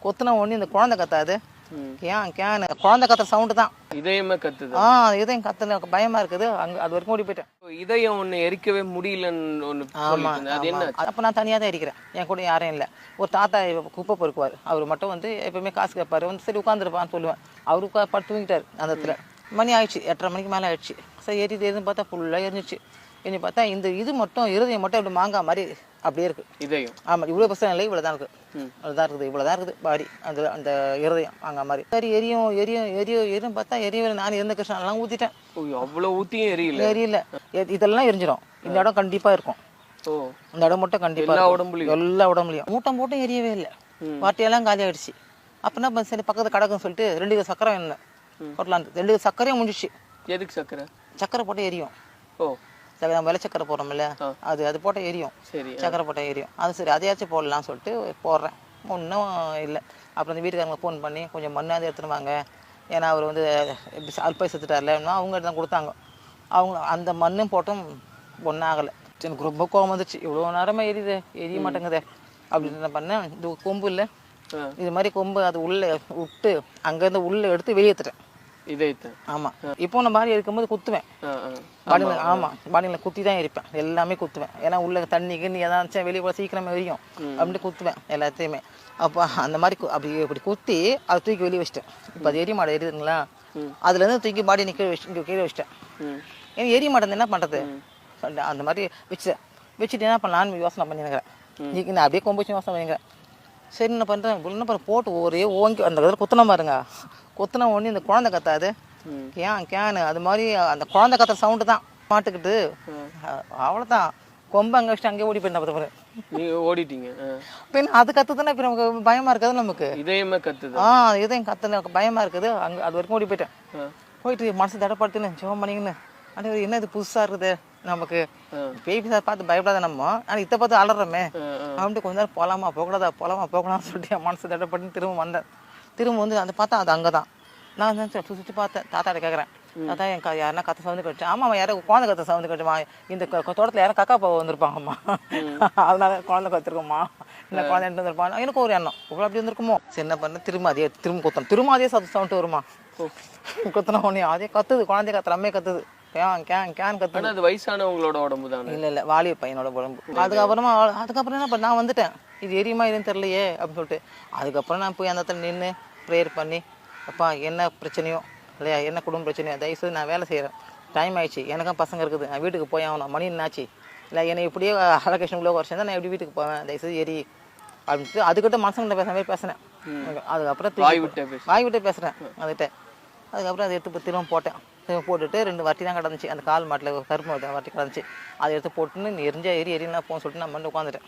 கொத்துன உடனே இந்த குழந்தை கத்தாது கேன் கேன் குழந்தை கத்துற சவுண்டு தான் இதயமே கத்துது. இதயம் கத்துல பயமா இருக்குது. அங்க அது வரைக்கும் ஓடி போயிட்டேன். இதயம் ஒண்ணு எரிக்கவே முடியலன்னு ஒண்ணு சொல்லிட்டு அது என்ன? அப்ப நான் தனியா தான் இருக்கிறேன். என் கூட யாரும் இல்லை. ஒரு தாத்தா குப்பை பொறுக்குவார். அவர் மட்டும் வந்து எப்பவுமே காசு கேட்பாரு. வந்து சரி உட்காந்துருப்பான்னு சொல்லுவேன். அவரு படுத்து தூங்கிட்டாரு. அந்த இடத்துல மணி ஆயிடுச்சு, 8:30 மணிக்கு மேலே ஆயிடுச்சு. சரி எரியுதுன்னு பார்த்தா ஃபுல்லாக எரிஞ்சிச்சு. எரிஞ்சு பார்த்தா இந்த இது மட்டும் இருதயம் மட்டும் அப்படி மாங்காய் மாதிரி அப்படியே இருக்கு. இதயம் ஆமாம், இவ்வளோ பர்சன்ட் இல்லை, இவ்வளோ தான் இருக்குது. அவ்வளோதான் இருக்குது, இவ்வளோ தான் இருக்குது பாடி. அந்த அந்த இருதயம் மாங்காய் மாதிரி. சரி எரியும் எரியும் எரியும் எரியும் பார்த்தா எரியவில்லை. நான் இருந்த கிருஷ்ணெல்லாம் ஊற்றிட்டேன். அவ்வளோ ஊற்றியும் எரியல. இதெல்லாம் எரிஞ்சிடும். இந்த இடம் கண்டிப்பாக இருக்கும். இந்த இடம் மட்டும் கண்டிப்பாக எல்லா உடம்புலையும் மூட்டம் போட்டும் எரியவே இல்லை. வாட்டியெல்லாம் காலி ஆயிடுச்சு. அப்படின்னா சரி பக்கத்தில் கிடக்குன்னு சொல்லிட்டு 2 கிலோ சக்கரை வேணும் போட்டலாம். 2 கிலோ சக்கரையும் முடிஞ்சிச்சு. எதுக்கு சக்கரை? சக்கரை போட்டு எரியும். நம்ம வெள்ளை சக்கரை போடுறோம்ல, அது போட்டால் எரியும். சக்கரை போட்டால் எரியும். அது சரி அதையாச்சும் போடலாம்னு சொல்லிட்டு போடுறேன். ஒன்றும் இல்லை. அப்புறம் அந்த வீட்டுக்காரங்க ஃபோன் பண்ணி கொஞ்சம் மண்ணாவது எடுத்துன்னு வாங்க, ஏன்னா அவர் வந்து அல்பாய் செத்துட்டார்ல, அவங்க எடுத்து தான் கொடுத்தாங்க. அவங்க அந்த மண்ணும் போட்டும் ஒன்றாகலை. எனக்கு ரொம்ப கோவம் வந்துச்சு. இவ்வளோ நேரமாக எரிய மாட்டேங்குதே அப்படின்னு என்ன பண்ணேன். இது கொம்பு இல்லை, இது மாதிரி கொம்பு அது உள்ளே விட்டு அங்கேருந்து உள்ளே எடுத்து வெளியேற்றுட்டேன். ஆமாம், இப்போ நான் பாடி இருக்கும்போது குத்துவேன். பாடியில் ஆமாம், பாடியில் குத்தி தான் எரிப்பேன். எல்லாமே குத்துவேன். ஏன்னா உள்ள தண்ணிக்கு நீ ஏதாச்சும் வெளியே கூட சீக்கிரமாக எரியும் அப்படின்ட்டு குத்துவேன் எல்லாத்தையுமே. அப்போ அந்த மாதிரி இப்படி குத்தி அதை தூக்கி வெளியே வச்சிட்டேன். இப்போ அது எரிய மாட்டை எரியுதுங்களா, அதுலேருந்து தூக்கி பாடி இங்கே கீழே வச்சிட்டேன். ஏன்னா எரிய மாட்டேன் என்ன பண்ணுறது, அந்த மாதிரி வச்சுட்டு என்ன பண்ணலான்னு யோசனை பண்ணிக்கிறேன். இன்னைக்கு நான் அப்படியே கொம்பு வச்சு யோசனை பண்ணிக்கிறேன். சரி என்ன பண்ணுறேன், என்ன பண்ண போட்டு ஒரே ஓங்கி அந்த இதில் குத்தின பாருங்க. கொத்தின உடனே இந்த குழந்தை கத்தாது கேனு அது மாதிரி அந்த குழந்தை கத்துற சவுண்டு தான் மாட்டுக்கிட்டு. அவ்வளோதான், கொம்பு அங்கே வச்சுட்டு அங்கேயே ஓடி போயிருந்தேன். ஓடிட்டீங்க. பின் அது கத்துதுன்னா இப்போ நமக்கு பயமா இருக்குது. நமக்கு இதயமே கத்துது. இதயம் கத்துன பயமா இருக்குது. அங்கே அது வரைக்கும் ஓடி போயிட்டேன். போயிட்டு மனசு தடப்படுத்துன்னு ஜெபம் பண்ணிங்கன்னு, ஆனால் என்ன இது புதுசாக இருக்குது நமக்கு. பேபி சார் பார்த்து பயப்படாத நம்ம, ஆனால் இதை பார்த்து அலறமே அப்படின்ட்டு கொஞ்ச நேரம் போகலாமா போகலாம்னு சொல்லிட்டு என் மனசு தடப்பட்டு திரும்ப வந்தேன். திரும்ப வந்து அந்த பார்த்தா அது அங்கே தான். நான் சுற்றி பார்த்தேன். தாத்தாட்ட கேட்குறேன், தாத்தா என் யாருன்னா கத்த சவுந்து கட்டு. ஆமாம், யாரும் குழந்தை கத்த சவுந்து கட்டுமா, இந்த தோட்டத்தில் யாரும் கக்கா பாவ வந்திருப்பாங்கம்மா, அதனால குழந்தை கற்றுருக்கோம்மா, இல்லை குழந்தை எடுத்து வந்துருப்பாங்க. எனக்கு ஒரு எண்ணம் இவ்வளோ அப்படி வந்துருக்குமோ. சரி என்ன பண்ண, திரும்ப குத்தணும். திரும்ப அதே சவுண்டு வருமா. குத்தின உடனே அதே கத்துது, குழந்தைய கத்துற அம்மையே கத்துது. அது வயசானவங்களோட உடம்பு தான். இல்ல வாலிய பையனோட உடம்பு. அதுக்கப்புறம் என்ன பண்ண, நான் வந்துட்டேன். இது எரியுமா இதுன்னு தெரியலையே அப்படின்னு சொல்லிட்டு அதுக்கப்புறம் நான் போய் அந்த இடத்துல நின்று ப்ரேயர் பண்ணி, அப்பா என்ன பிரச்சனையோ இல்லையா, என்ன குடும்ப பிரச்சனையோ தயவுசெய்து நான் வேலை செய்கிறேன், டைம் ஆயிடுச்சு, எனக்கும் பசங்க இருக்குது, நான் வீட்டுக்கு போய் ஆகணும், மணி என்னாச்சு இல்லை, என்னை இப்படியே அலோகேஷனுக்குள்ளே குறைச்சா நான் எப்படி வீட்டுக்கு போவேன், தயவுசெய்து எரி அப்படின்ட்டு அதுக்கிட்ட மனசுங்கிட்ட பேசினேன். அதுக்கப்புறம் வாய் விட்டு பேசுகிறேன் அதுகிட்ட. அதுக்கப்புறம் அதை எடுத்து திரும்ப போட்டேன். போட்டுட்டு 2 வாட்டி தான் கிடந்துச்சு. அந்த கால் மாட்டில் கருப்பு வாட்டி கிடந்துச்சு. அதை எடுத்து போட்டுன்னு எரிஞ்சா எரினா போன்னு சொல்லிட்டு நான் வந்து உட்காந்துட்டேன்.